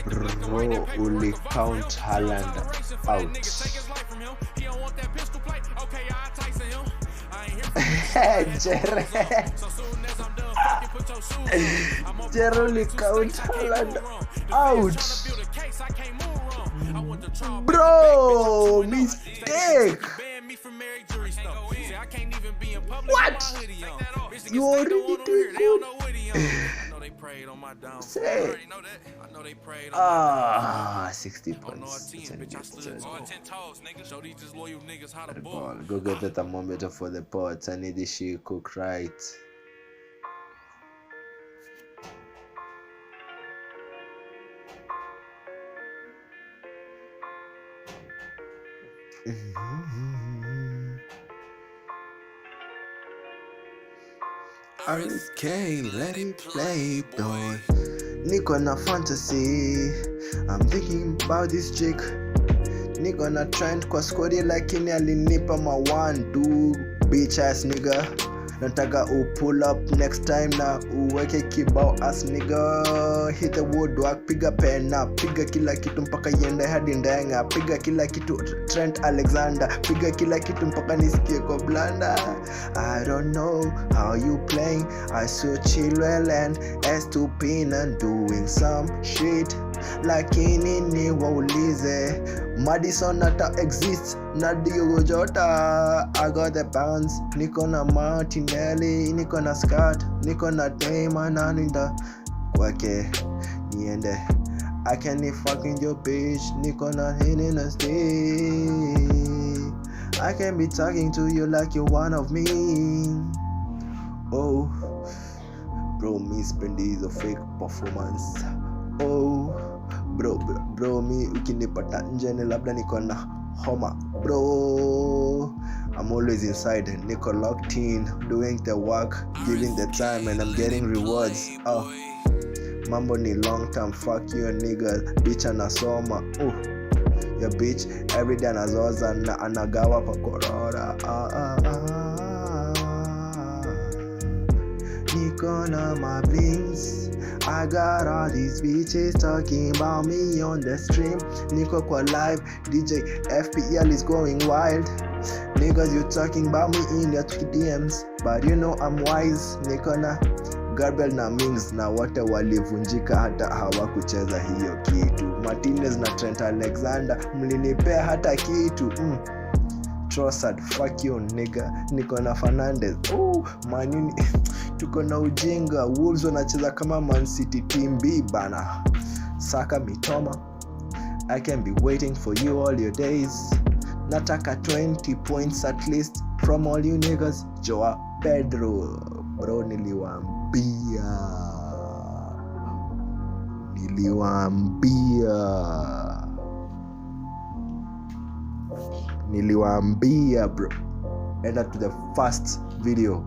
Bro, only count Haaland out. Jerry count Haaland out. Bro, mistake. What? You already doing good? Say. 60 points. Go get the thermometer for the pots. I need this shit cook right. Okay, let him play, boy. Niko na fantasy. I'm thinking about this chick. Niko na trend kwa squad lakini alinipa ma 1-2 bitch ass nigga. Nataka pull up next time na uweke kibao ass nigga. Hit the woodwork, piga pena, piga kila kitu mpaka yende hadi ndenga, piga kila kitu Trent Alexander, piga kila kitu mpaka nisikie kwa blanda. I don't know how you playing. I saw Chilwell and Estupin and doing some shit. Lakini ni waulize Maddison ata exist na Diogo Jota. I got the bounce. Niko na Martinelli, niko na Scott, niko na Dayman na ninda kwake niende. I can't fucking your bitch. Niko na hitting a stay. I can be talking to you like you're one of me. Oh, bro, me spend is a fake performance. Oh, bro, me ukinipata nje ni labda niko na homa. Bro, I'm always inside, niko locked in, doing the work, giving the time, and I'm getting rewards. Oh, mambo ni long term, fuck you nigga, bitch anasoma. Oh, your bitch every day anazoza na anagawa pa korora. Niko na my blings. I got all these bitches talking about me on the stream. Niko kwa live, DJ FPL is going wild. Niggas, you talking about me in your DMs, but you know I'm wise. Niko na Gabriel na Mings na wote walivunjika hata hawakucheza hiyo kitu. Martinez na Trent Alexander mlinipea hata kitu. Trossard, fuck you nigga. Niko na Fernandez. Manini tuko na ujinga. Wolves wanacheza kama Man City team B bana. Saka Mitoma, I can be waiting for you all your days. Nataka 20 points at least from all you niggas. Joao Pedro, bro, niliwaambia bro. Enda to the first video.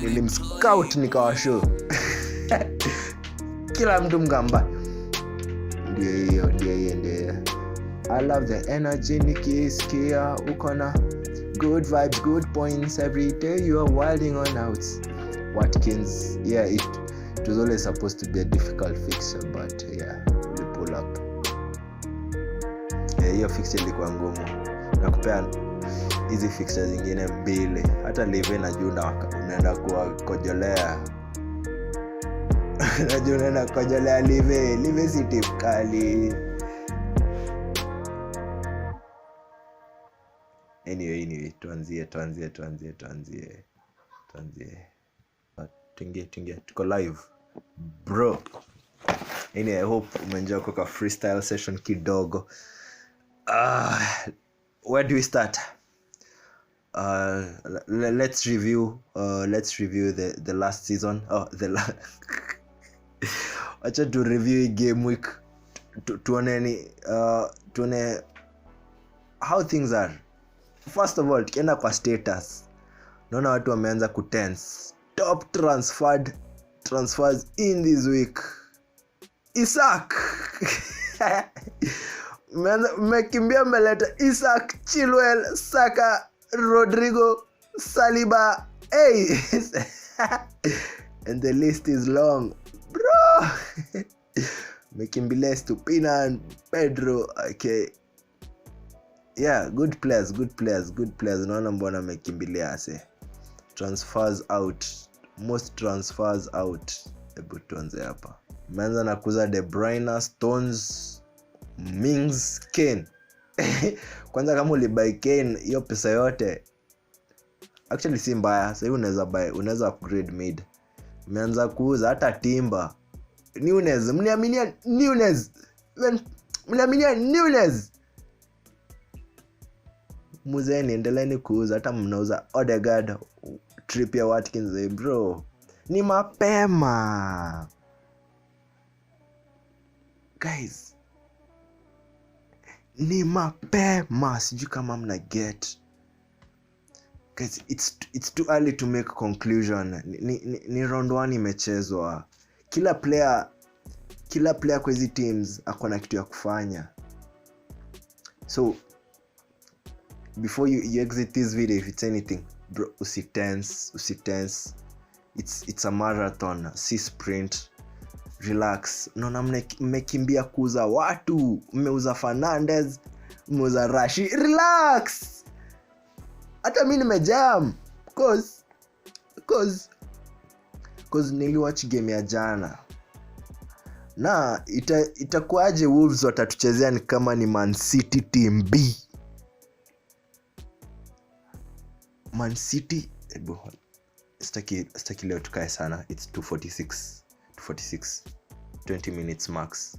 Nilimscout nikawashow. Kila mtu mgamba. Ndio. I love the energy nikisikia uko na good vibes, good points every day. You are wilding on out. Watkins, yeah, it was always supposed to be a difficult fixture, but yeah, we pull up. Hiyo fixture ilikuwa ngumu. Nakupea hizi fixture zingine mbili. Hata live na Juna unaenda kujolea. Na unaenda kujolea live si tip kali. Anyway, tuanzie. Tuingie. Tuko live. Bro. Anyway, I hope umeenjoy kwa freestyle session kidogo. Where do we start? Let's review the last season. Acha to review game week. Tuone how things are. First of all, tukienda kwa status. Naona watu wameanza kutense. Top transfers in this week. Isaac. Mekimbia meleta Isaac, Chilwell, Saka, Rodrigo, Saliba. Hey. And the list is long. Bro. Mekimbilia Stupina and Pedro. Okay. Yeah, good players. Naona mbona mekimbilia ase. Transfers out. Most transfers out. Hebu tuanze hapa. Mmeanza na kuuza De Bruyne, Stones, Mings, Kane. Kwanza kama ulibuy Kane hiyo pesa yote actually si mbaya. Sasa unaweza upgrade mid. Mmeanza kuuza hata Timber. Nunes, mniaminia Nunes. Muzeni endeleeni kuuza hata mnauza Odegaard, Trippier, Watkins, bro. Ni mapema. Guys. Ni mapema. Sijui kama mna get. Guys, it's too early to make conclusion. Ni round 1 imechezwa. Kila player kwa hizi teams akona kitu ya kufanya. So before you exit this video, if it's anything, bro, usitense. It's a marathon, si sprint. Relax. Naona mmekimbia kuuza watu. Mmeuza Fernandez, mmeuza Rashid. Relax. Hata mimi nimejam cause niliwatch game ya jana. Na itakuaje Wolves watatuchezea ni kama ni Man City team B. Man City staki leo tukae sana. It's 246 20 minutes max.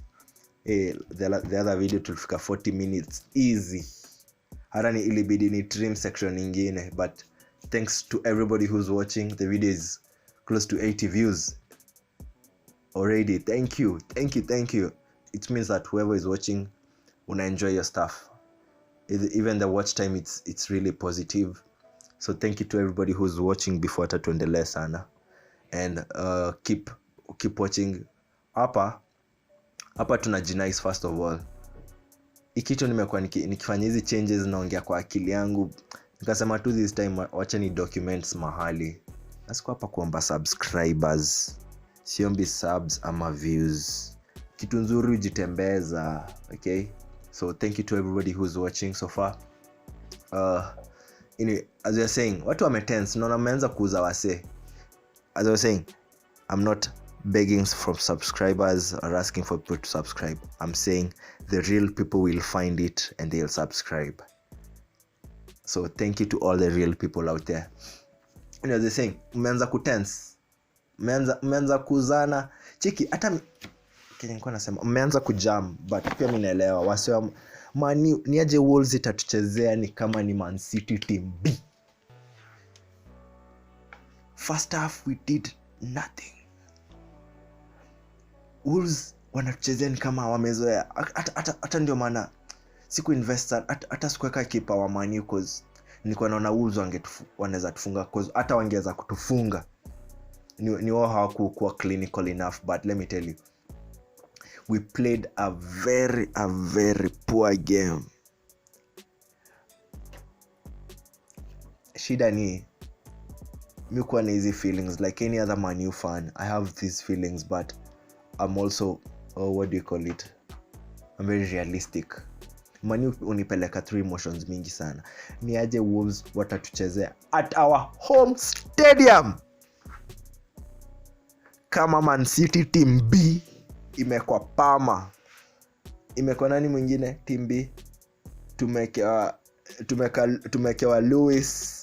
The other video tulifika 40 minutes easy. Hata ni ilibidi ni trim section nyingine, but thanks to everybody who's watching. The video is close to 80 views already. Thank you. It means that whoever is watching una enjoy your stuff. Even the watch time, it's really positive. So thank you to everybody who's watching before tuendelee sana. And keep watching. Hapa tunajinice first of all. Ikitu nimekuwa nikifanya hizi changes, naongea kwa akili yangu. Nikasema tu this time wacha ni documents mahali. Nasiko hapa kuomba subscribers. Siombi subs ama views. Kitu nzuri ujitembeza, okay? So thank you to everybody who's watching so far. As you're saying, watu wametense, naona mmeanza kuuza wase. As I was saying, I'm not begging from subscribers or asking for people to subscribe. I'm saying the real people will find it and they'll subscribe. So thank you to all the real people out there. And as I was saying, mmeanza kutense. Mmeanza kuzana. Cheki hata nilikuwa nasema mmeanza kujam, but pia mimi naelewa wase ni aje Wolves itatuchezea ni kama ni Man City team B. First half we did nothing. Wolves wanatuchezea ni kama wamezoea. Hata ndio maana siku investor hata sikuweka keeper wa Man U cause nilikuwa naona Wolves wanaweza tufunga cause hata wangeweza kutufunga. Ni wao hawakuwa clinical enough, but let me tell you, we played a very poor game. Shida ni mimi kwa na hizi feelings like any other Man U fan. I have these feelings, but I'm also what do you call it? I'm very realistic. Man U unipeleka through emotions mingi sana. Ni aje Wolves watatuchezea at our home stadium kama Man City team B imekwa Pama. Imekwa nani mwingine team B? Tumekewa Lewis.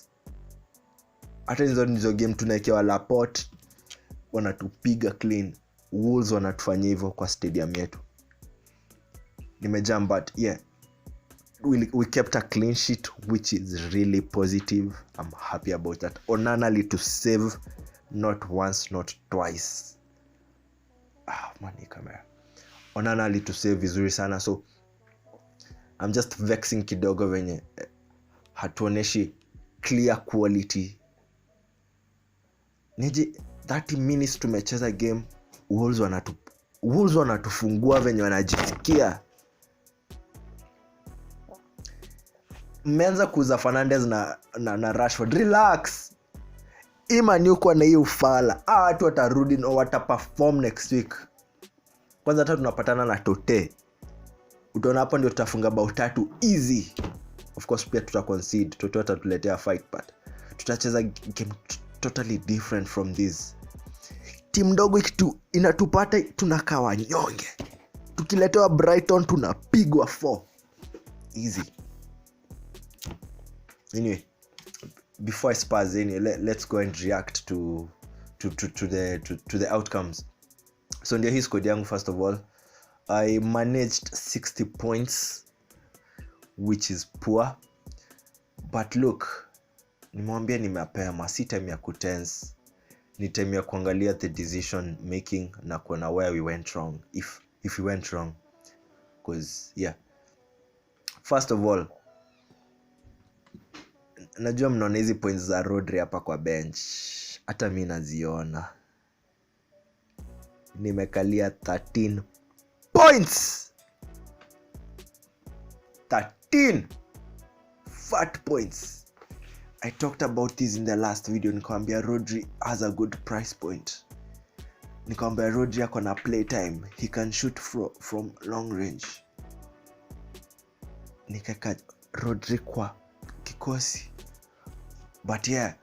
Hata hizo game tunakewa Laporte. Wanatupiga clean. Wolves wanatufanyia hivyo kwa stadium yetu. Nimejam, but yeah, we kept a clean sheet, which is really positive. I'm happy about that. Onanali to save, not once, not twice. Money camera. Onanali to save vizuri sana. So I'm just vexing kidogo venye hatuoneshi clear quality. Nije 30 minutes tumecheza game, Wolves wanatufungua venye wanajisikia. Mmeanza kuuza Fernandez na Rashford. Relax. Ima ni uko na hiyo ufala. Watu watarudi na wataperform next week. Kwanza hata tunapatana na Tote, utaona hapo ndio tutafunga bao 3 easy. Of course pia tuta concede, Tote atatuletea fight, but tutacheza game totally different from this. Team ndogo inatupata tunakaa wanyonge, tukiletewa Brighton tunapigwa 4 easy. Anyway, before I spaz anyway, let's go and react to the outcomes. So ndio hii squad yangu. First of all, I managed 60 points, which is poor, but look, nimwambia nimepema, si time ya kutense, ni time ya kuangalia the decision making na kuona where we went wrong, if we went wrong. Because yeah, first of all, najua mnaona hizi points za Rodri hapa kwa bench, hata mimi naziona. Nimekalia 13 points, 13 fat points. I talked about this in the last video. Nikamwambia Rodri has a good price point. Nikamwambia Rodri ako na play time, he can shoot from long range. Nikaka Rodri kwa kikosi. But yeah,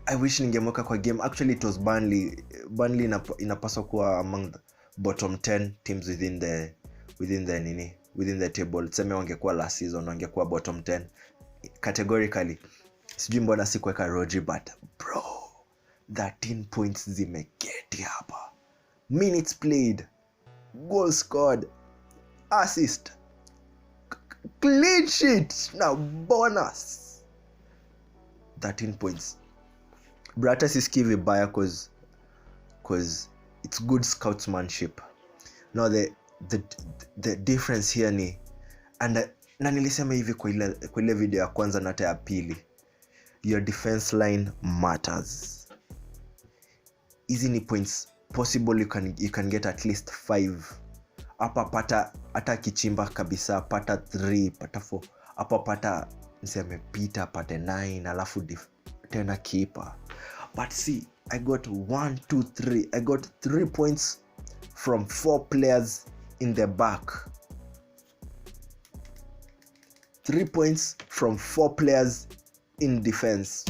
I wish ningemweka kwa game. Actually it was Burnley inapaswa kuwa among the bottom 10 teams within the table. Tuseme wangekuwa last season, wangekuwa bottom 10 categorically. Sijui mbona sikuweka Rodri, but bro, 13 points zimeketi hapa. Minutes played, goal scored, assist, clean sheet na bonus. 13 points. Brata siski vibaya cause it's good scoutsmanship. Now the difference here ni, and na nilisema hivi kwa ile video ya kwanza na hata ya pili, your defense line matters. Hizi ni points possible, you can get at least 5. Hapa pata hata kichimba kabisa, pata 3, pata 4. Hapa pata niseme pita pata 9, alafu tena keeper. But see, I got 1 2 3. I got 3 points from 4 players in the back. 3 points from 4 players in defense.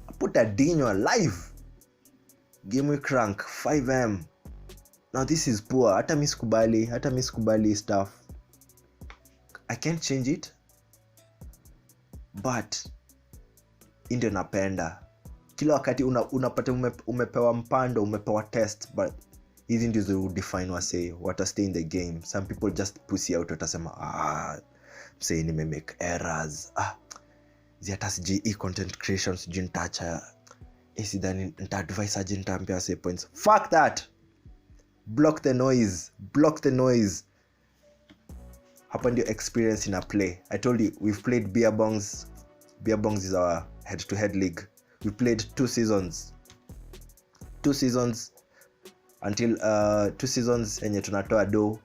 I put a Dino alive. GAMEWEEK rank 5M. Now this is poor. Hata miskubali stuff. I can't change it, but ndio napenda. Kila wakati unapata umepewa mpando, umepewa test, but hizi ndizo define wase what stay in the game. Some people just pussy out, watasema say make errors, hata siji content creation siji ntacha, then nta advise aje ntaambia say points. Fuck that. Block the noise. Hapa ndio experience in a play. I told you we've played beer bongs. Beer bongs is our head to head league. We played 2 seasons until 2 seasons enye tunatoa do,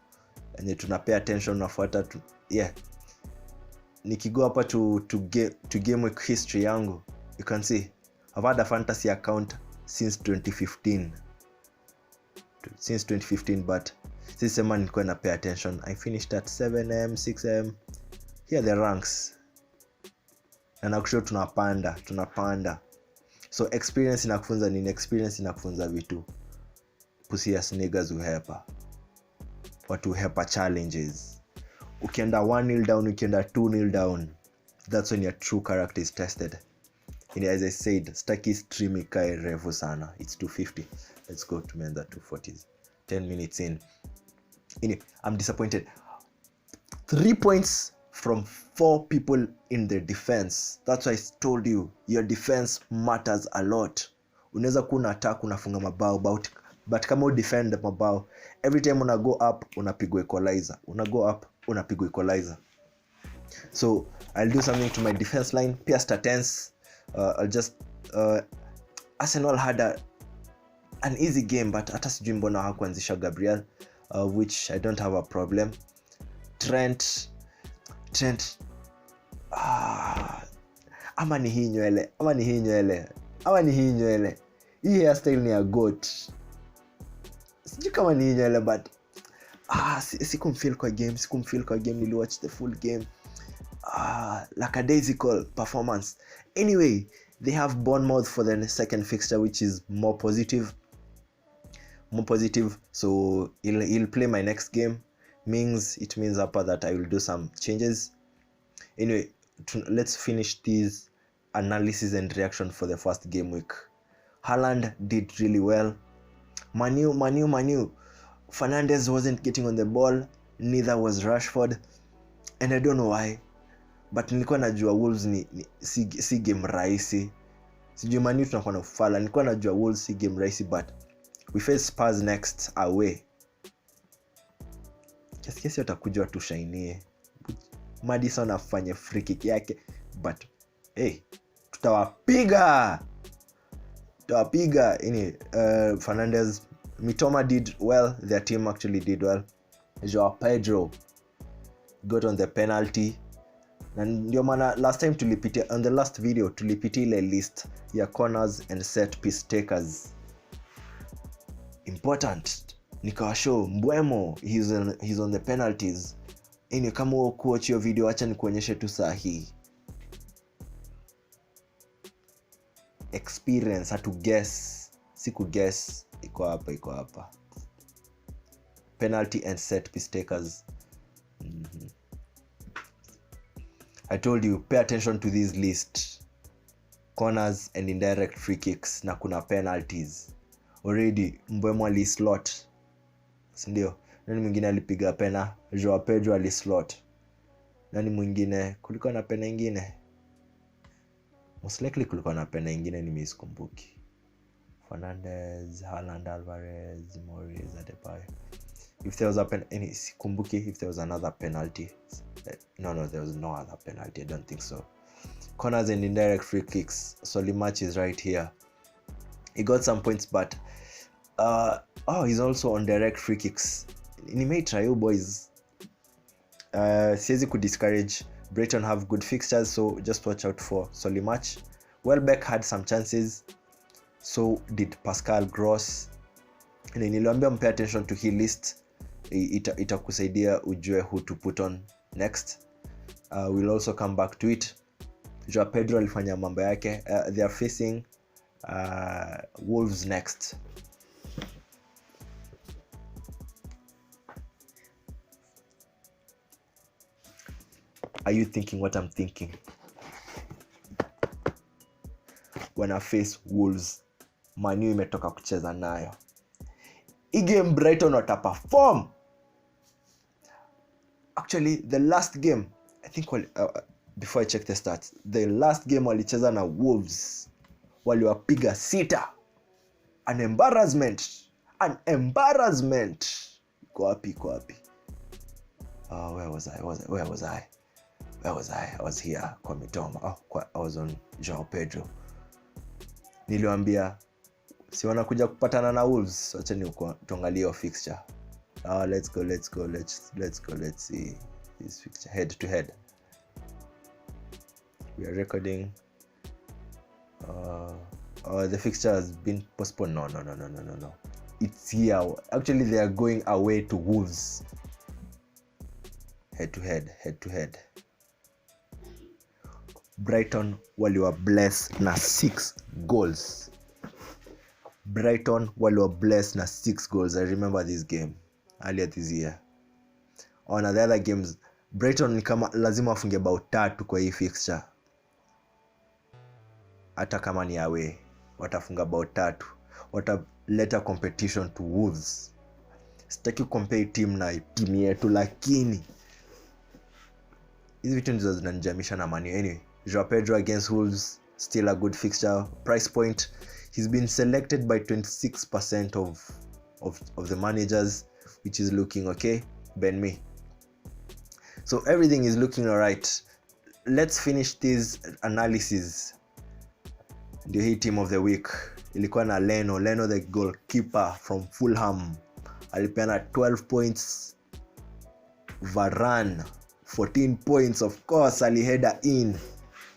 enye tunapay attention, nafuata yeah. Nikigo hapa to GAMEWEEK history yangu, you can see I've had a fantasy account since 2015, but since sema nilikuwa na pay attention. I finished at 7M 6M. Here are the ranks, na nakusho tunapanda. So experience inakufunza nini? Experience inakufunza vitu. Pussy as niggas uhepa. Watu uhepa challenges. Ukienda 1-0 down, ukienda 2-0 down, that's when your true character is tested. And as I said, staki stream ikae refu sana. It's 250. Let's go to the 240s. 10 minutes in. I'm disappointed. 3 points from 4 people in the defense. That's why I told you, your defense matters a lot. Unaweza kuna attack unafunga mabao, but kama u defend mabao, every time una go up unapigwa equalizer. So I'll do something to my defense line. Pia statens, I'll just Arsenal had an easy game, but hata sijui mbona hakuanzisha Gabriel, which I don't have a problem. Trent ama ni hii nywele. Hii hairstyle ni a goat. sijui kama ni nyele but sikumfeel kwa game, niliwatch the full game. Lackadaisical performance. Anyway, they have Bournemouth for the second fixture, which is more positive. So he'll play my next game. It means upper that I will do some changes. Anyway, let's finish this analysis and reaction for the first game week. Haaland did really well. Manu. Fernandes wasn't getting on the ball, neither was Rashford, and I don't know why, but nilikuwa najua Wolves si game rahisi. Sijui Manu tunakuwa na ufala. Nilikuwa najua Wolves si game rahisi, but we face Spurs next away. Kiasi watakuja watushainie. Maddison afanye free kick yake, but tutawapiga. Fernandes, Mitoma did well. Their team actually did well. Joao Pedro got on the penalty. Na ndio maana last time tulipitia on the last video tulipitia ile list ya corners and set piece takers. Important. Nikawashow MBUEMO he's on the penalties. Kama ukuwatch hiyo video, acha nikuonyeshe tu saa hii. Experience, hatu guess. Siku guess. Iko hapa. Penalty and set piece takers. I told you, pay attention to this list. Corners and indirect free kicks na kuna penalties. Already MBUEMO alislot. Sindio? Nani mwingine alipiga pena? Joao Pedro alislot. Nani mwingine? Kulikuwa na pena ingine? Most likely kulikuwa na pena ingine nimesikumbuki. Fernandes, Haaland, Alvarez, Morris, Adebayo. If there was a sikumbuki if there was another penalty. No, there was no other penalty. I don't think so. Corners and indirect free kicks. Solimatch is right here. He got some points, but he's also on direct free kicks. Try you boys. Siwezi could discourage. Brighton have good fixtures, so just watch out for Solimatch. Welbeck had some chances, so did Pascal Gross. Niliambia mpe attention to his list. Itakusaidia ujue who to put on next. We'll also come back to it. Joao Pedro alifanya mambo yake. They are facing Wolves next. Are you thinking what I'm thinking? When I face Wolves, Manu imetoka kucheza nayo. Hii game Brighton wataperform. Actually, the last game, I think before I check the stats, the last game walicheza na Wolves, waliwapiga 6. An embarrassment. Go happy. Where was I? I was here kwa Mitoma. I was on Joao Pedro. Niliwaambia si wanakuja kupatana na Wolves, acha ni tuangalie fixture. Let's go. Let's see this fixture head to head. We are recording. The fixture has been postponed. No. It's here. Actually, they are going away to Wolves. Head to head. Brighton waliwa bless na 6 goals. I remember this game earlier this year. On the other games, Brighton ni kama lazima afunge about 3 kwa hii fixture. Hata kama ni away, watafunga about 3. Wataleta competition to Wolves. Sitaki compare team na team yetu, lakini hizi vitu ndizo zinanijamisha na Manu. Anyway, Joao Pedro against Wolves, still a good fixture. Price point, he's been selected by 26% of the managers, which is looking okay. Ben me. So everything is looking alright. Let's finish this analysis. The team of the week ilikuwa na Leno the goalkeeper from Fulham. Alipeana 12 points. Varane 14 points, of course. Aliheader in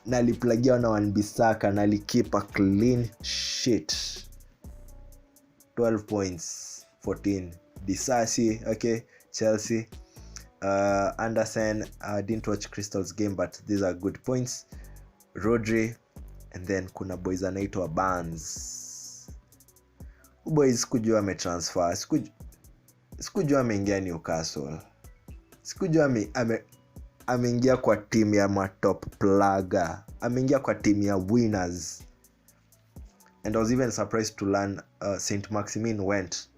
na aliplagiwa na Wan-Bissaka na alikipa clean sheet. 12 points 14. Disasi, okay, Chelsea. Anderson, didn't watch Crystal's game, but these are good points. Rodri, and then kuna boys anaitwa Bongs. Boys sikujua ametransfer, sikujua ameingia Newcastle, sikujua ameingia kwa team ya matop plaga, ameingia kwa team ya winners. And I was even surprised to learn St. Maximin went,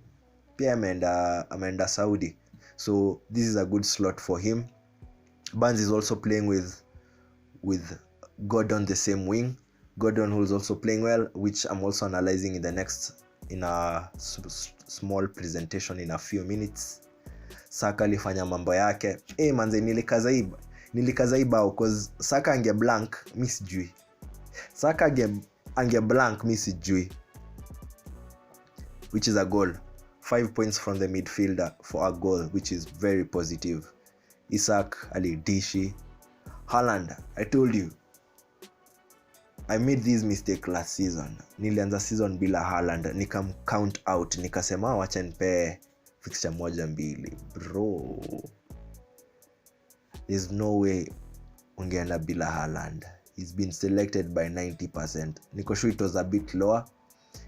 pia ameenda Saudi. So this is a good slot for him. Bongs is also playing with Gordon the same wing. Gordon, who is also playing well, which I'm also analyzing in a small presentation in a few minutes. Saka alifanya mambo yake. Manze nilikaza bao cause Saka ange blank mimi sijui. Saka ange blank mimi sijui. Which is a goal. 5 points from the midfielder for a goal, which is very positive. Isak alidishi. Haaland, I told you, I made this mistake last season. Nilianza season bila Haaland, nikam count out, nikasema wacha nipe fixture 1-2. Bro, there's no way ungeenda bila Haaland. He's been selected by 90%. Niko sure it was a bit lower.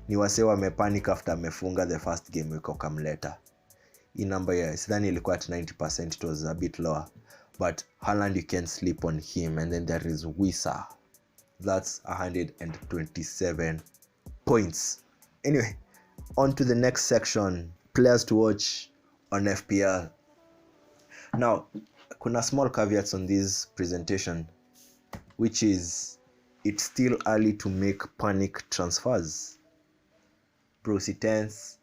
Ni wase wamepanic after amefunga the first game week wakamleta. Hii number ya sidhani ilikuwa at 90%, it was a bit lower. But Haaland, you can sleep on him. And then there is WISSA. That's 127 points. Anyway, on to the next section. Players to watch on FPL. Now, kuna small caveats on this presentation, which is it's still early to make panic transfers. Bro, si tense.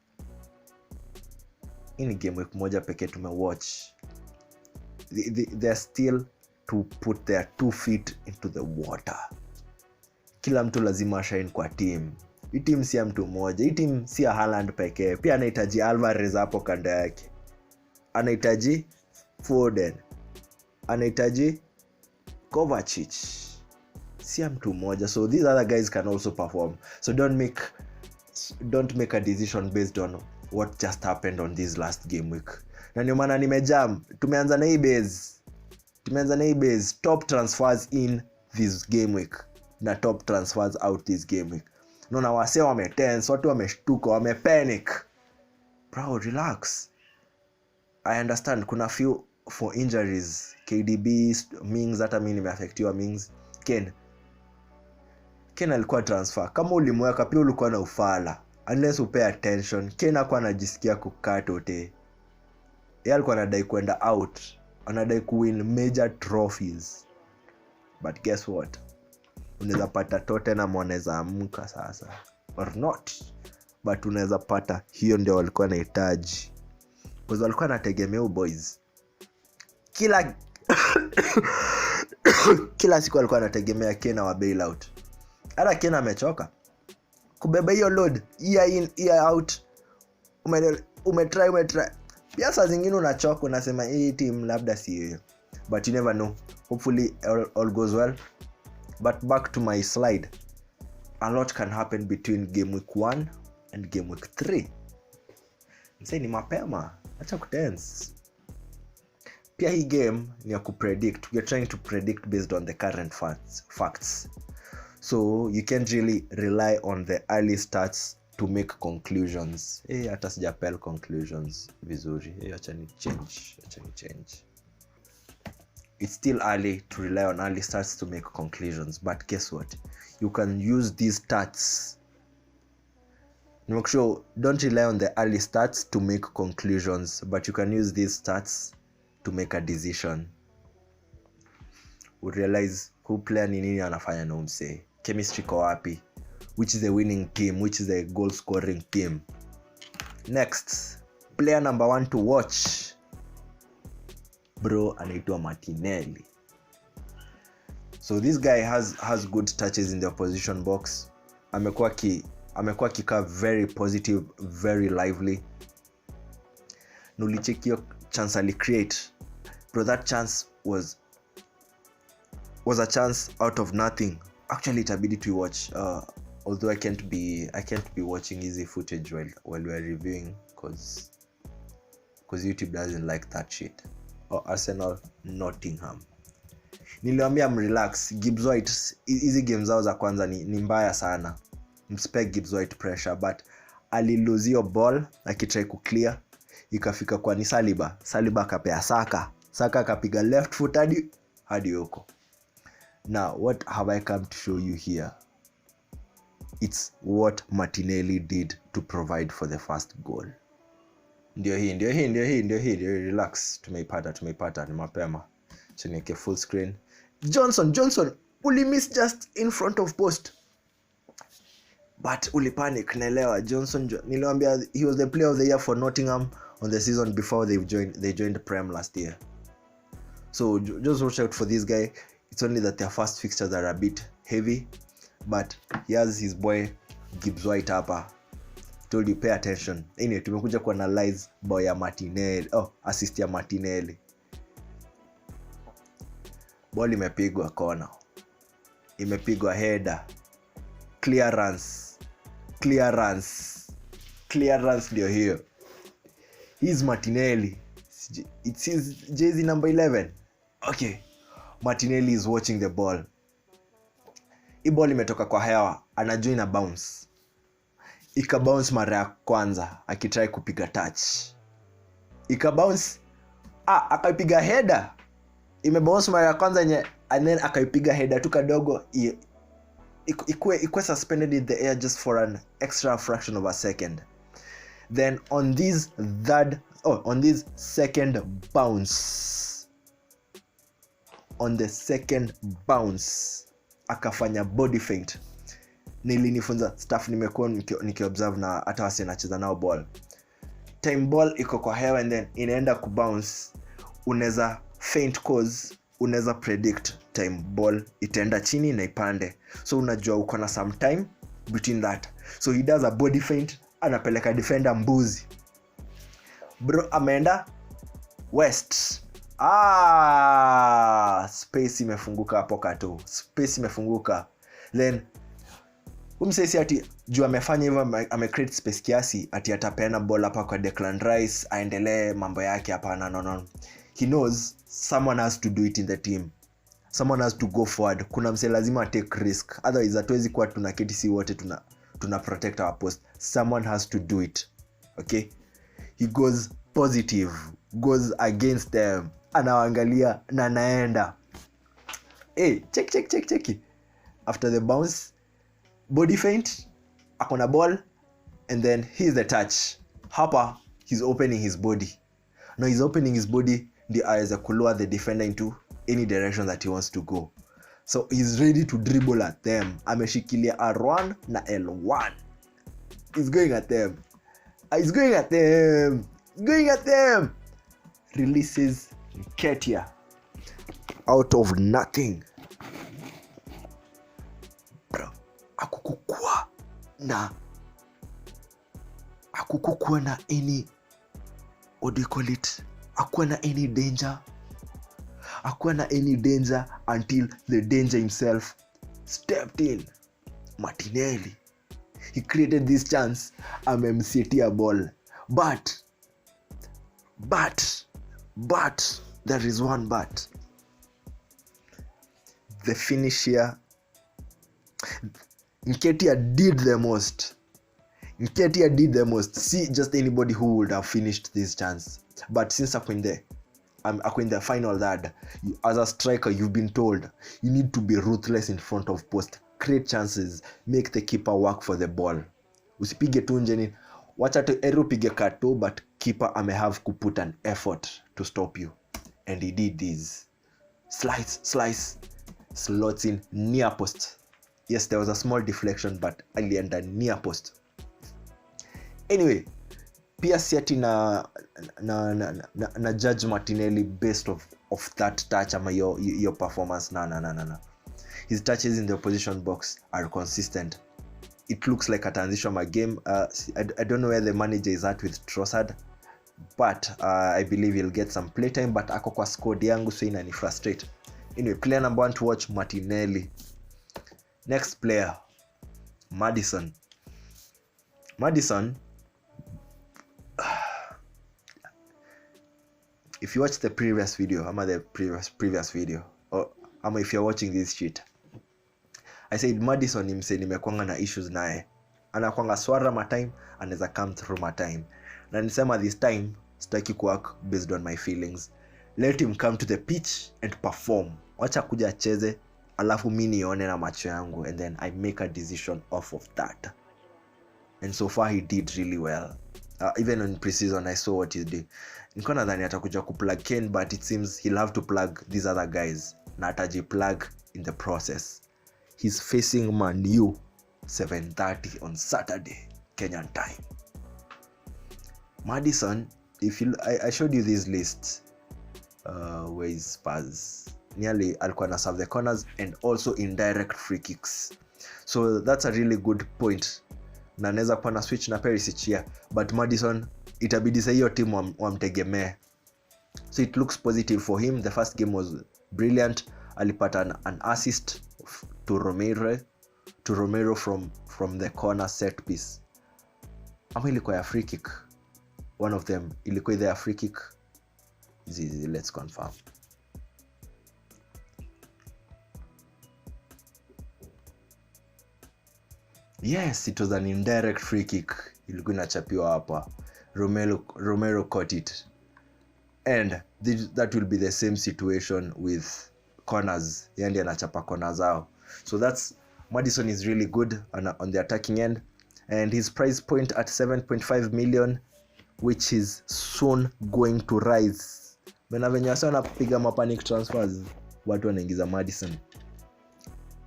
In game week moja peke tumewatch. They're still to put their 2 feet into the water. Kila mtu lazima shine kwa team. Hii team si ya mtu mmoja. Hii team si ya Haaland pekee. Pia anahitaji Alvarez hapo kando yake. Anahitaji Foden. Anahitaji Kovacic. Si ya mtu mmoja. So these other guys can also perform. So don't make a decision based on what just happened on this last game week. Na ndio maana nimejam. Tumeanza na hii base. Top transfers in this game week na top transfers out this game week. Naona wase wametense, watu wameshtuka, wamepanic. Bro, relax. I understand kuna few for injuries. KDB, Mings, hata mimi nimeaffectiwa Mings. Ken alikuwa transfer. Kama ulimweka pia ulikuwa na ufala. Unless upay attention. Ken hakuwa anajisikia kukata ote. Yeye alikuwa anadai kwenda out. Anadai kuwin major trophies. But guess what? Unaweza pata Tottenham wanaweza amka sasa. Or not. But unaweza pata hiyo ndio walikuwa wanahitaji. Because walikuwa wanategemea boys. Kila siku walikuwa wanategemea Ken wa bailout. Hata Ken amechoka kubeba hiyo load, year in year out. Umetry. Pia saa zingine unachoka, unasema hii team labda si hiyo. But you never know. Hopefully all goes well. But back to my slide. A lot can happen between game week 1 and game week 3. Msee ni mapema. Acha kutense. Pia hii game ni ya kupredict. We are trying to predict based on the current facts. So you can't really rely on the early stats to make conclusions. Hata sijapel conclusions vizuri. Acha ni change. It's still early to rely on early stats to make conclusions. But guess what? You can use these stats. Make sure don't rely on the early stats to make conclusions, but you can use these stats to make a decision. We realize who player ni nini anafanya na umse. Chemistry kwa wapi? Which is the winning team? Which is the goal scoring team? Next, player number 1 to watch. Bro, anaitwa Martinelli. So this guy has good touches in the opposition box. Amekuwa kikaa very positive, very lively. Nulichekio chance ali create. Bro, that chance was a chance out of nothing. Actually itabidi to watch although I can't be watching easy footage while we're reviewing because YouTube doesn't like that shit. Or Arsenal Nottingham. Niliwaambia mrelax. Gibbs White easy games zao za kwanza ni mbaya sana. Mspec Gibbs White pressure, but alilose your ball akitry ku clear, ikafika kwa ni Saliba akapea Saka akapiga left foot hadi huko. Now what have I come to show you here? It's what Martinelli did to provide for the first goal. Ndio hii, relax. Tumeipata ni mapema. Cheneke full screen. Johnson uli miss just in front of post, but uli panic. Naelewa Johnson, niliwaambia he was the player of the year for Nottingham on the season before they joined Prem last year. So just watch out for this guy. It's only that their first fixtures are a bit heavy, but he has his boy Gibbs White hapa. Told you pay attention. Anyway, tumekuja kuanalyze boy ya Martinelli. Assist ya Martinelli. Ball imepigwa corner. Imepigwa header. Clearance ndio hiyo. He's Martinelli. It's his jersey number 11. Okay. Martinelli is watching the ball. Hii ball imetoka kwa hewa, anajoin na bounce. Ikabounce mara ya kwanza akitry kupiga touch. Ikabounce, akaipiga header. Imebounce mara ya kwanza nye, and then akaipiga header tu kadogo, ikue suspended in the air just for an extra fraction of a second. Then on this second bounce, akafanya body feint. Nilinifunza stuff nimekuwa nikiobserve na hata wasi anacheza nao ball. Time ball iko kwa hewa and then inaenda kubounce, unaweza feint cause unaweza predict time ball itaenda chini na ipande. So unajua uko na some time between that. So he does a body feint, anapeleka defender mbuzi. Bro ameenda west. Space imefunguka hapo kato. Space imefunguka. Then umsesi ati juu amefanya hivyo, amecreate space kiasi ati atapeana ball hapa kwa Declan Rice aendelee mambo yake hapa. No. He knows someone has to do it in the team. Someone has to go forward. Kuna mse lazima take risk. Otherwise hatuwezi kuwa tunaketi si wote tuna protect our post. Someone has to do it. Okay? He goes positive. Goes against them. Anawaangalia na naenda. Hey, check. After the bounce, body feint, akona ball, and then here's the touch. Hapa, he's opening his body. Now he's opening his body, the eyes are lower the defender into any direction that he wants to go. So he's ready to dribble at them. Ameshikilia R1 na L1. He's going at them. Releases Ketia out of nothing. Bro, akukukua na any, what do you call it? Akuwa na any danger. Akuwa na any danger until the danger himself stepped in. Martinelli. He created this chance. Amemsetia ball. But there is one but. The finish here, Nketiah did the most. See just anybody who would have finished this chance. But since I'm in the final third, as a striker, you've been told you need to be ruthless in front of post, create chances, make the keeper work for the ball. Usipige tu nje, wacha tu eru pige kato, but keeper have to put an effort to stop you, and he did this. Slice, slots in near post. Yes, there was a small deflection, but alienda near post. Anyway, pia siati na judge Martinelli based of that touch ama your performance. No. His touches in the opposition box are consistent. It looks like a transition game. I don't know where the manager is at with Trossard, but I believe he'll get some playtime. But ako kwa squad yangu so inani frustrate. Anyway, player number 1 to watch, Martinelli. Next player, Maddison, if you watch the previous video, the previous video, or if you're watching this shit, I said Maddison nimekuanga na issues naye. Anakuanga swara my time, anaweza come through my time. Na nisema this time sitaki kuwork based on my feelings. Let him come to the pitch and perform. Wacha kuja acheze alafu mimi nione na macho yangu, and then I make a decision off of that. And so far he did really well. Even on pre-season I saw what he did. Niko nadhani atakuja kuplug Kane, but it seems he'll have to plug these other guys. Na ataji plug in the process. He's facing Man U 7:30 on Saturday Kenyan time. Maddison, if you I showed you this list, where is Spurs? Nearly alikuwa na serve the corners and also indirect free kicks. So that's a really good point. Na naweza kuwa na switch na Perisic here, but Maddison itabidi sasa hiyo team wamtegemee. So it looks positive for him. The first game was brilliant. Alipata an assist to Romero from the corner set piece. Ama ilikuwa ya free kick. One of them ilikuwa either a free kick. Let's confirm. Yes, it was an indirect free kick. Ilikuwa inachapiwa hapa. Romero caught it. And that will be the same situation with corners. Yandi anachapa corners out. So that's Maddison is really good on the attacking end, and his price point at 7.5 million, which is soon going to rise. Mena venye sana piga panic transfers, watu wanaingiza Maddison.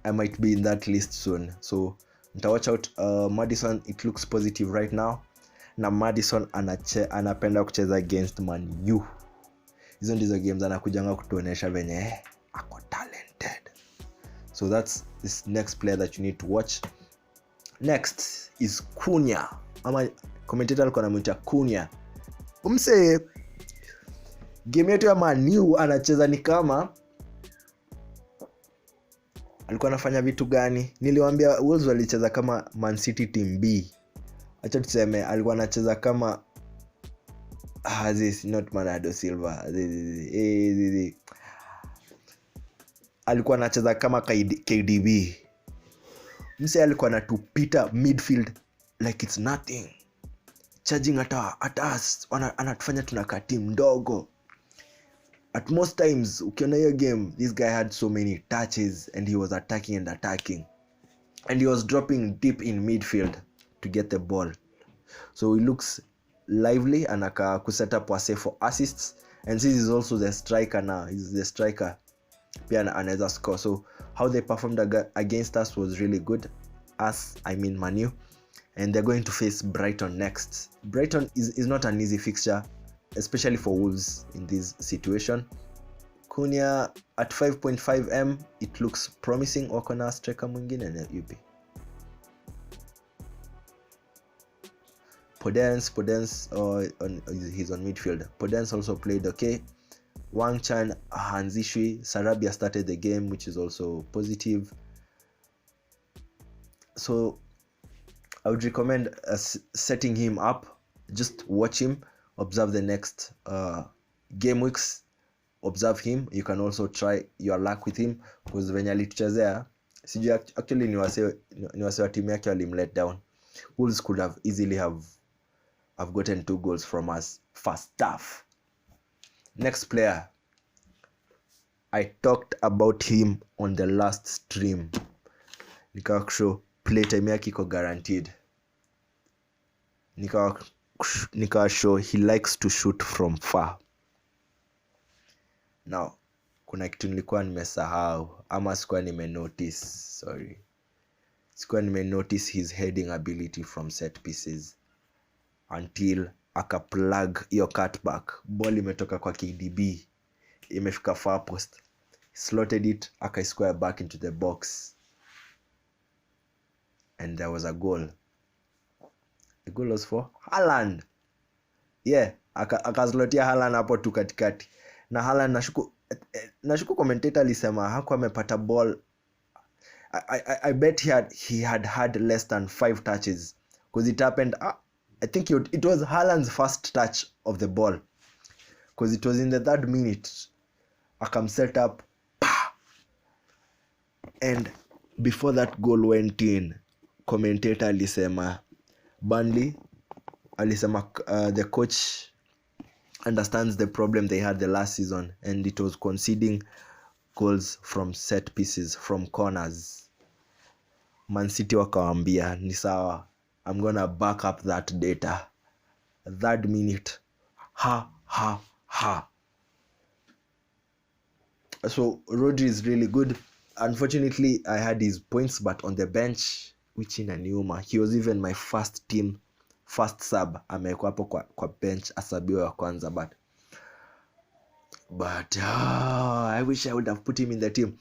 I might be in that list soon. So nita watch out Maddison. It looks positive right now. Na Maddison anapenda kucheza against Man U. Hizo ndizo games anakujanga kutuonesha venye ako talented. So that's this next player that you need to watch. Next is CUNHA. Ama commentator alikuwa anamuita CUNHA. Umse game yetu ya Man U anacheza ni kama alikuwa anafanya vitu gani? Niliwaambia Wolves walicheza kama Man City team B. Acha tuseme alikuwa anacheza kama this not Bernardo Silva. Alikuwa anacheza kama KDB. Mse alikuwa anatupita midfield like it's nothing. Charging at us, anatufanya tunakaa team ndogo. At most times ukiona hiyo game, this guy had so many touches and he was attacking and he was dropping deep in midfield to get the ball. So he looks lively, anaka kuset up wase for assists, and this is also the striker now. He's the striker. Pia anaweza score. So how they performed against us was really good. Man U. And they're going to face Brighton next. Brighton is not an easy fixture, especially for Wolves in this situation. CUNHA at 5.5M, it looks promising. Okona striker mwingine na UP. Podence he's on midfield. Podence also played okay. Wang Chan, Hanzishui, Sarabia started the game, which is also positive. So I would recommend setting him up. Just watch him, observe the next game weeks, observe him. You can also try your luck with him, because venye alituchezea sijui actually ni wase wa timu yake walimlet down. Wolves could have easily have gotten 2 goals from us first half. Next player, I talked about him on the last stream. Nikashow play time yake iko guaranteed. Nikashow he likes to shoot from far. Now kuna kitu nilikuwa nimesahau ama sikuwa nimenotice, sorry. Sikuwa nimenotice his heading ability from set pieces until akaplug hiyo cutback. Ball imetoka kwa KDB, imefika far post, slotted it, square back into the box, and there was a goal. The goal was for Haaland. Yeah, akazlotia Haaland hapo tu katikati. Na Haaland nashuku commentator alisema hakuwa amepata ball I bet he had less than 5 touches, because it happened. I think it was Haaland's first touch of the ball, because it was in the 3rd minute. Akam set up, and before that goal went in, commentator alisema Burnley, alisema the coach understands the problem they had the last season, and it was conceding goals from set pieces, from corners. Man City wakawambia ni sawa, I'm gonna back up that data. 3rd minute, ha. So Rodri is really good. Unfortunately, I had his points, but on the bench, which in a Newma, he was even my first sub. Amekuwa hapo kwa bench asabiwa wa kwanza, but I wish I would have put him in the team.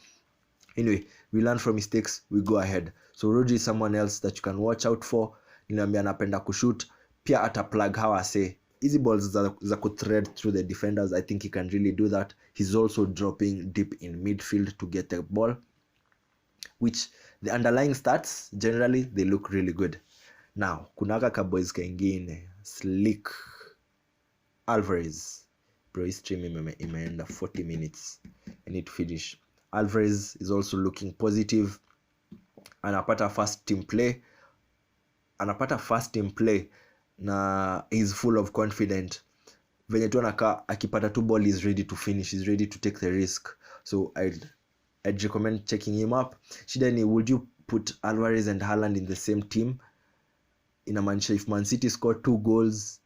Anyway, we learn from mistakes, we go ahead. So Rodri is someone else that you can watch out for. Niliambia anapenda kushoot, pia ata plug how I say easy balls za thread through the defenders. I think he can really do that. He's also dropping deep in midfield to get the ball, which the underlying stats generally they look really good. Now kunaka kaboys kaingine slick Alvarez. Bro, his stream imeenda 40 minutes. I need to finish. Alvarez is also looking positive. Anapata first team play na he's full of confidence. Venye tu anakaa akipata tu ball, is ready to finish, is ready to take the risk. So I'd recommend checking him up. Shida ni, would you put Alvarez and Haaland in the same team? Inamaanisha if Man City score 2 goals,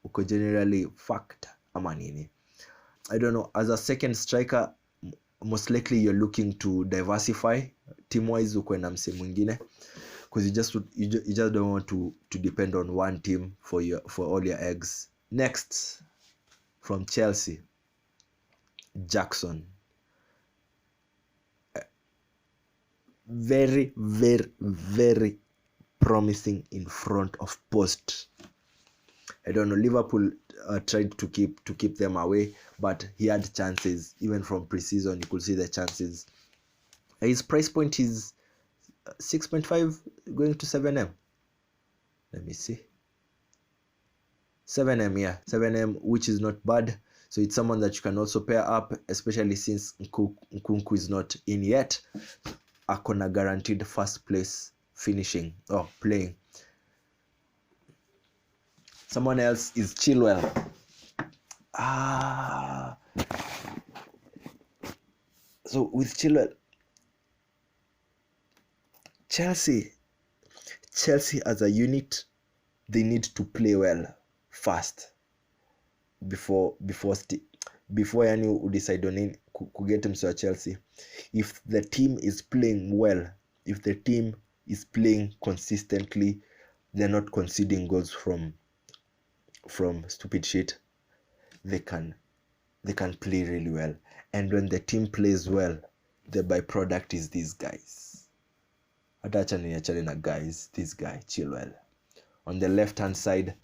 uko generally fucked ama nini? I don't know. As a second striker, most likely you're looking to diversify team wise, uko na mse mwingine, because you just don't want to depend on one team for all your eggs. Next, from Chelsea, Jackson. Very, very, very promising in front of post. I don't know, Liverpool tried to keep them away, but he had chances. Even from pre-season, you could see the chances. His price point is 6.5 going to 7M. Let me see. 7M, yeah. 7M, which is not bad. So it's someone that you can also pair up, especially since Nkunku is not in yet. Akona guaranteed first place finishing or playing. Someone else is Chilwell. So with Chilwell, Chelsea as a unit, they need to play well first before yani udecide on kuget mse wa Chelsea. If the team is playing well, if the team is playing consistently, they're not conceding goals from stupid shit, they can play really well. And when the team plays well, the byproduct is these guys. Atachani na guys, this guy Chilwell on the left hand side,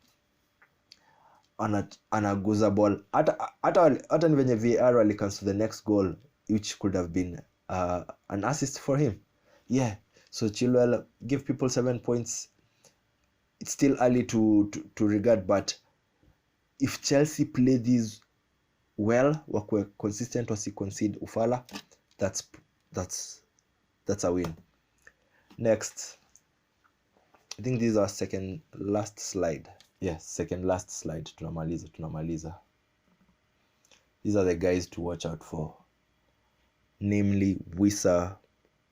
anaguza ball hata ni venye VAR walicancel the next goal, which could have been an assist for him. Yeah, so Chilwell, give people 7 points. It's still early to regard, but if Chelsea play these well, wakwe consistent, wasi concede ufala, that's a win. Next, I think this is our second last slide. Yes, second last slide. Tunamaliza. These are the guys to watch out for, namely WISSA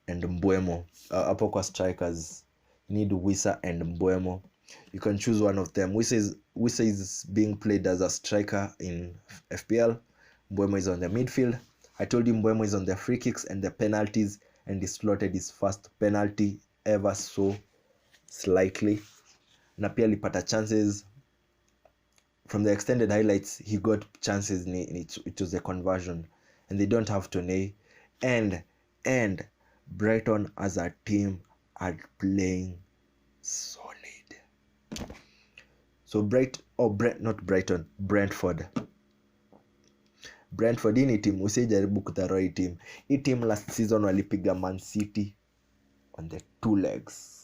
and MBUEMO. Hapo kwa strikers, you need WISSA and MBUEMO. You can choose one of them. WISSA is being played as a striker in FPL. MBUEMO is on the midfield. I told you MBUEMO is on the free kicks and the penalties, and he slotted his first penalty ever so slightly. Na pia alipata chances from the extended highlights. He got chances, it was a conversion, and they don't have TONALI, and Brighton as a team are playing solid. So Brentford hii ni team, usijaribu kudharau hii team. Hii team last season walipiga Man City on the 2 legs.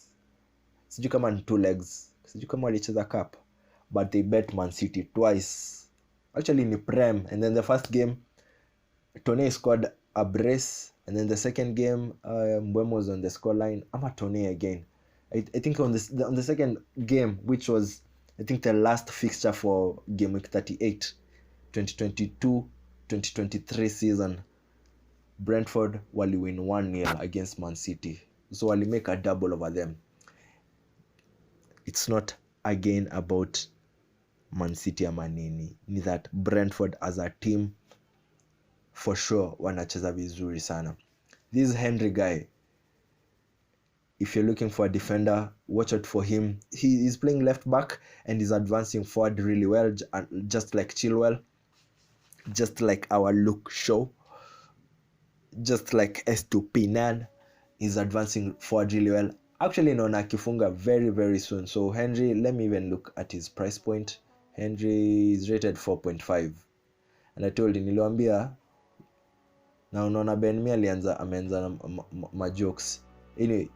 Sijui kama ni 2 legs, sijui kama walicheza cup, but they bet Man City twice. Actually in the Prem, and then the first game Tone scored a brace, and then the second game MBUEMO was on the scoreline. Ama Tone again. I think on the second game, which was I think the last fixture for GAMEWEEK 38 2022-2023 season, Brentford wali win 1-0 against Man City, so wali make a double over them. It's not again about Man City ama nini, ni that Brentford as a team for sure wanacheza vizuri sana. This Henry guy, if you're looking for a defender, watch out for him. He is playing left back and he's advancing forward really well, just like Chilwell, just like our Luke Shaw, just like Estupinan. He's advancing forward really well. Actually naona akifunga very very soon. So Henry, let me even look at his price point. Henry is rated 4.5, and I told you, niliwaambia na unaona Ben ameanza na majokes. Anyway,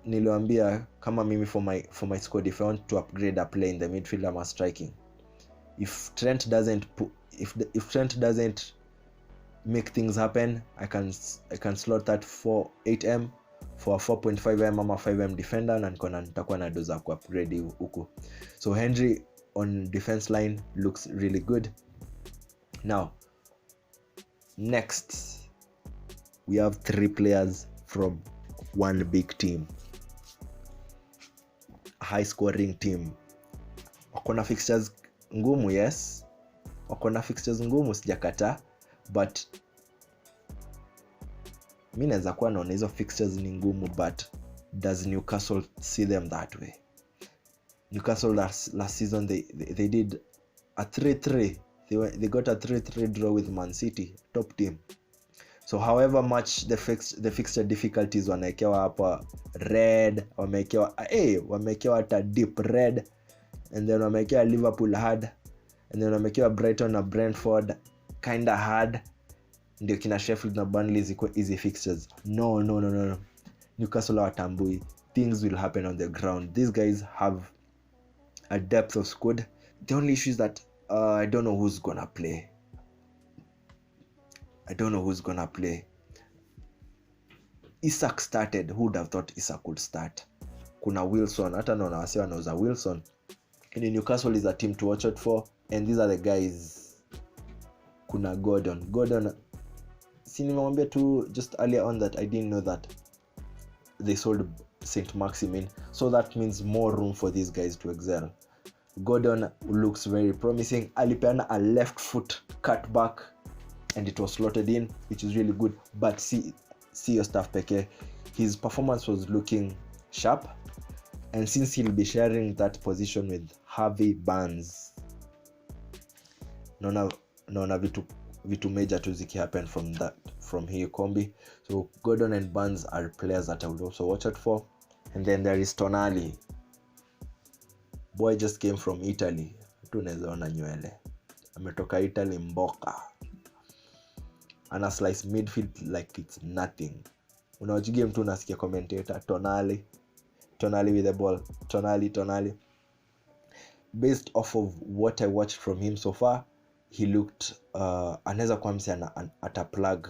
niliwaambia kama mimi for my squad, if I want to upgrade a player in the midfield, I'm striking. If Trent doesn't make things happen, I can slot that for 8M for a 4.5M ama 5M defender, na nitakuwa na doza ku upgrade huko. So Henry on defense line looks really good. Now next we have 3 players from one big team, a high scoring team. Wakona fixtures ngumu, yes, wakona fixtures ngumu, sijakata, but mimi naweza kuwa naona hizo fixtures ni ngumu, but does Newcastle see them that way? Newcastle last season they did a 3-3. They got a 3-3 draw with Man City, top team. So however much the fixture difficulties wanaekewa hapa red, wamekewa hata deep red, and then wamekewa Liverpool hard, and then wamekewa Brighton na Brentford kinda hard, ndio kina Sheffield na Burnley ziko easy fixtures. No. Newcastle watambui. Things will happen on the ground. These guys have a depth of squad. The only issue is that I don't know who's gonna play. Isak started. Who would have thought Isak could start? Kuna Wilson, hata naona wase wanauza Wilson. And Newcastle is a team to watch out for, and these are the guys. Kuna Gordon. Si nimemwambia tu just earlier on that I didn't know that they sold St. Maximin, so that means more room for these guys to excel. Gordon looks very promising. Alipeana a left foot cut back and it was slotted in, which is really good. But see your stuff peke, his performance was looking sharp, and since he'll be sharing that position with Harvey Barnes, naona vitu major tu ziki happen from here combi. So Gordon and Barnes are players that I would also watch out for. And then there is Tonali. Boy just came from Italy. Tunaweza ona nywele. Ametoka Italy mboka. Ana slice midfield like it's nothing. Unawajigia mtu unasikia commentator Tonali with the ball. Tonali. Based off of what I watched from him so far, he looked anaweza kuwa mse ataplug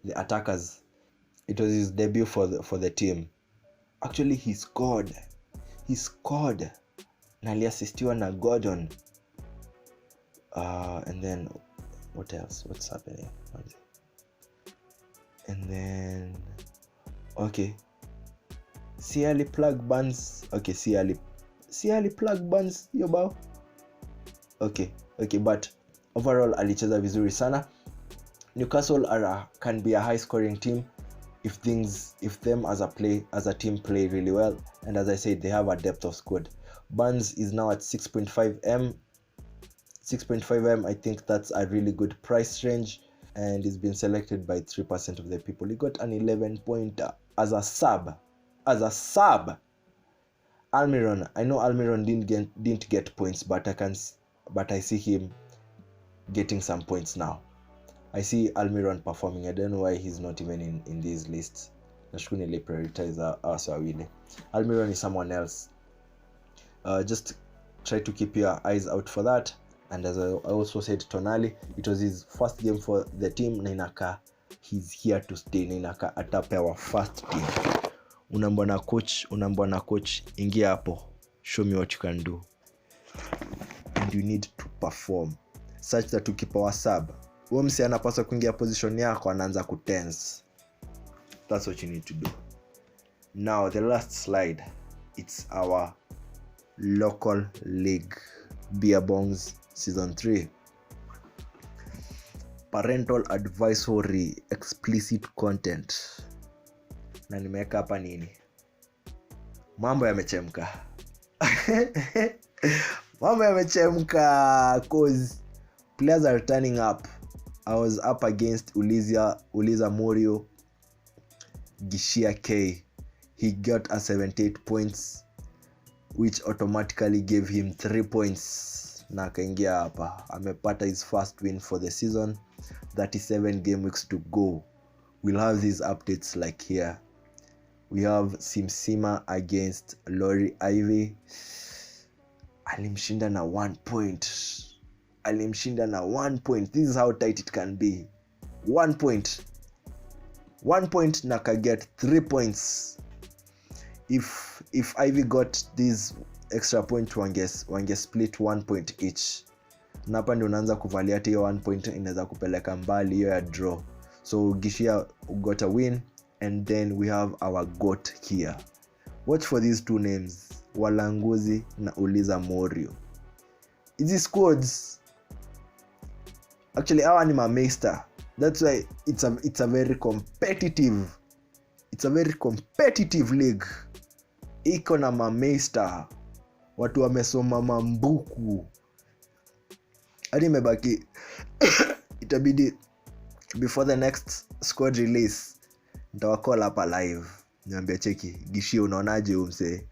the attackers. It was his debut for the team. Actually he scored na aliassistiwa na Gordon. And then what else? What's happening? And then okay, see plug Barnes. Okay, see plug Barnes yo bao. Okay, but overall alicheza vizuri sana. Newcastle can be a high scoring team if them as a team play really well, and as I said, they have a depth of squad. Barnes is now at 6.5M. I think that's a really good price range, and he's been selected by 3% of the people. He got an 11-pointer as a sub. Almiron, I know Almiron didn't get points, but I see him getting some points now. I see Almiron performing. I don't know why he's not even in these lists. Nashukuru nili prioritize us wawili. Almiron is someone else. Just try to keep your eyes out for that. And as I also said, Tonali, it was his first game for the team. Nainaka, he's here to stay. Nainaka atapewa first team. Unambwa na coach, ingia hapo. Show me what you can do. And you need to perform such that ukipewa sub, huyo msi anapaswa kuingia position yako, anaanza kutense. That's what you need to do. Now the last slide, it's our local league, Beer Bongs season 3. Parental advisory, explicit content. Na nimeweka hapa nini? Mambo yamechemka. Mambo yamechemka cause players are turning up. I was up against Uliza Morio Gishia K. He got a 78 points, which automatically gave him 3 points. Na akaingia hapa. Amepata his first win for the season. 37 game weeks to go. We'll have these updates like here. We have Simsima against Lori Ivy. Alimshinda na 1 point. This is how tight it can be. 1 point. 1 point na ka get 3 points. If Ivy got these extra point, wange split 1 point each. Na hapa ndio unaanza kuvalia hiyo 1 point inaweza kupeleka mbali hiyo ya draw. So Gishia got a win, and then we have our goat here. Watch for these two names, Walanguzi na Uliza Morio. These squads actually hawa ni mameister. That's why it's a very competitive league. Iko na mameister, watu wamesoma mambuku. Hadi mebaki itabidi before the next squad release nitawacall hapa live niambia cheki Gishia unaonaje umse,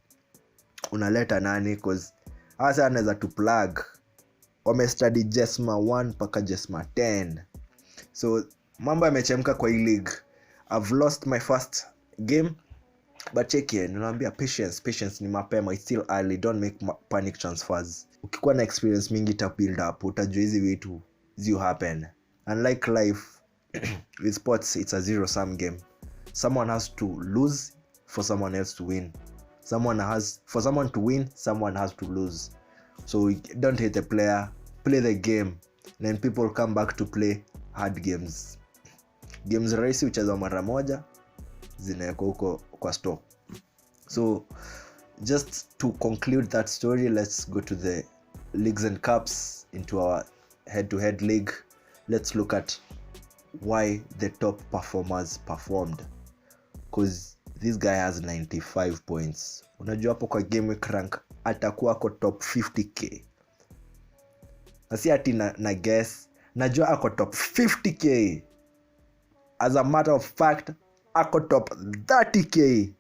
unaleta nani? Cause hasa anaweza to plug. Wamestudy Jesma 1 paka Jesma 10. So mambo yamechemka kwa hii league. I've lost my first game, but cheki, ninawaambia patience ni mapema. It's still early. Don't make panic transfers. Ukikuwa na experience mingi ta build up, utajua hizi vitu zio happen. Unlike life with sports, it's a zero sum game. Someone has to lose for someone else to win. For someone to win, someone has to lose. So don't hate the player, play the game. Then people come back to play hard games. Games rahisi uchezwa mara moja, zinawekwa huko kwa store. So just to conclude that story, let's go to the leagues and cups, into our head-to-head league. Let's look at why the top performers performed. Because this guy has 95 points. Unajua hapo kwa GAMEWEEK rank atakuwa kwa top 50k. Nasi ati na guess, najua ako top 50k. As a matter of fact, ako top 30k.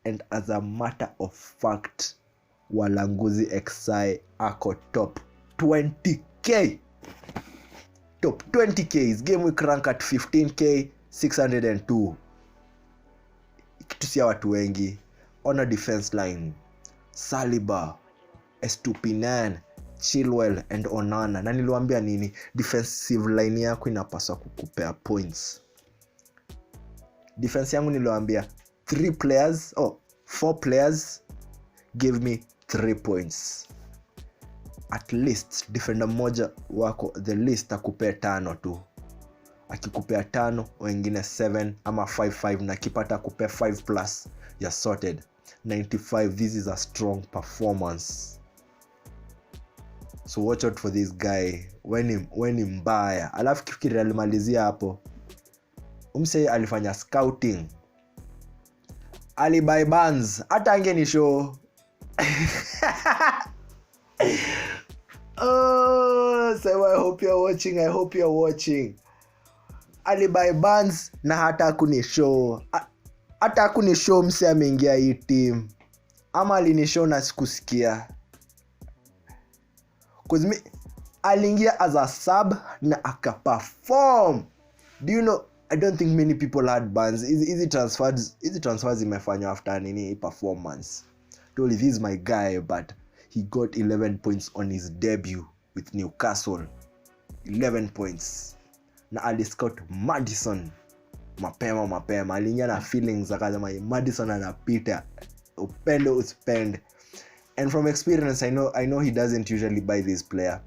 And as a matter of fact, Walanguzi XI ako top 20k. Top 20k. His GAMEWEEK rank at 15k 602. Ikitusia watu wengi. On a defense line, Saliba, Estupinan, Chilwell and Onana. Na niliwaambia nini? Defensive line yako inapaswa kukupea points. Defense yangu niliwaambia 4 players give me 3 points. At least defender mmoja wako the least akupea 5 tu. Akikupea 5, wengine 7 ama 5 na kipata kupea 5 plus, you're sorted. 95, this is a strong performance. So watch out for this guy when mbaya. Alafu kifikiri alimalizia hapo, umse alifanya scouting, alibuy bands, hata angeni show. So I hope you're watching. Alibuy bands na hata kunishow mse ameingia hii team. Ama alinishow na sikusikia. Cause aliingia as a sub na akaperform. Do you know, I don't think many people had bans. Easy transfers imefanywa after nini performance. Totally, this is my guy, but he got 11 points on his debut with Newcastle. 11 points. Na aliscout MADDISON mapema aliingia na feelings akasema MADDISON anapita, upendo uspend. And from experience, I know he doesn't usually buy this player.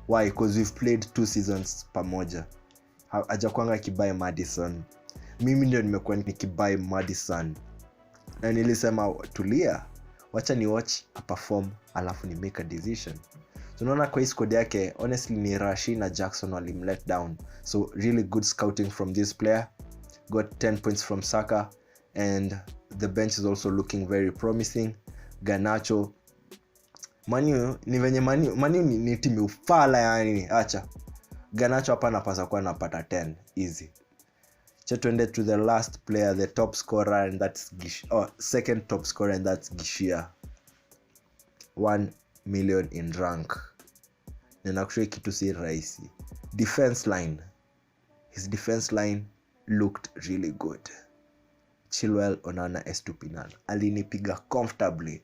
Why? Because we've played 2 seasons pamoja. Hajakwanga kibuy MADDISON. Mimi ndio nimekuwa nikibuy MADDISON. Na nilisema tulia, wacha ni watch a perform alafu ni make a decision. So unaona kwa hii squad yake, honestly ni Rashid na Jackson walim let down. So really good scouting from this player. Got 10 points from Saka, and the bench is also looking very promising. Garnacho, Manu ni venye Manu ni timu ufala yani, acha. Garnacho hapa anapaswa kuwa anapata 10 easy. Tuende to the last player, the top scorer, and that's second top scorer, and that's Gishia. 1 million in rank. Na actually kitu si rahisi. Defense line. His defense line looked really good. Chilwell, Onana, Estupinan alinipiga comfortably.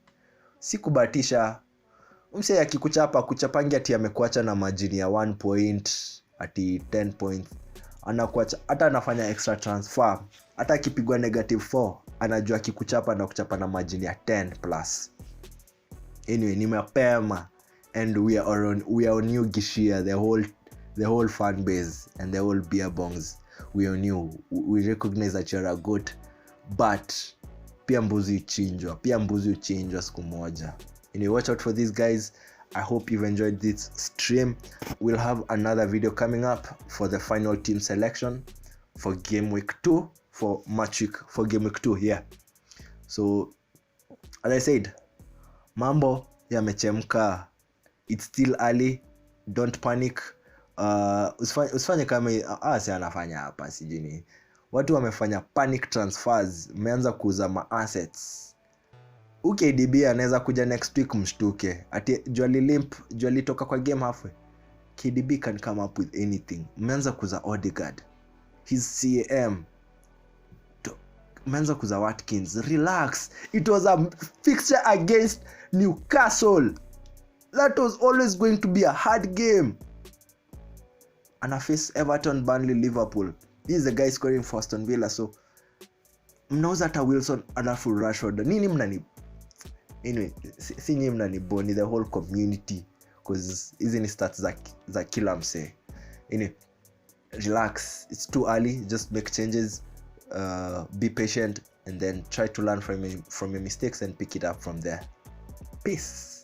Sikubatisha. Mse akikuchapa kuchapangi ati amekuacha na margin ya 1 point ati 10 points. Anakuacha hata anafanya extra transfer. Hata akipigwa negative 4 anajua akikuchapa na kuchapa na margin ya 10 plus. Anyway, ni mapema, and we are on you Gishia, the whole fan base and the whole beer bongs. We are on you. We recognize that you're a good, but pia mbuzi uchinjwa siku moja. Anyway, watch out for these guys. I hope you've enjoyed this stream. We'll have another video coming up for the final team selection for game week 2, for match week, for game week 2 here. So as I said, mambo yamechemka. It's still early, don't panic. Usifanye kama si anafanya hapa sijini. Watu wamefanya panic transfers, mmeanza kuuza ma assets. KDB anaweza kuja next week mshtuke. Ati Jwali limp, Jwali toka kwa game halfway. KDB can come up with anything. Mmeanza kuuza Odegaard. His CAM. Mmeanza kuuza Watkins. Relax. It was a fixture against Newcastle. That was always going to be a hard game. And I face Everton, Burnley, Liverpool. This is the guy scoring for Aston Villa. So mnauza hata Wilson alafu Rashford. Nini mnani? Anyway, si nyinyi mnaniboni, the whole community, because hizi ni stats za kila mse. Anyway, relax. It's too early. Just make changes. Be patient, and then try to learn from your mistakes and pick it up from there. Peace.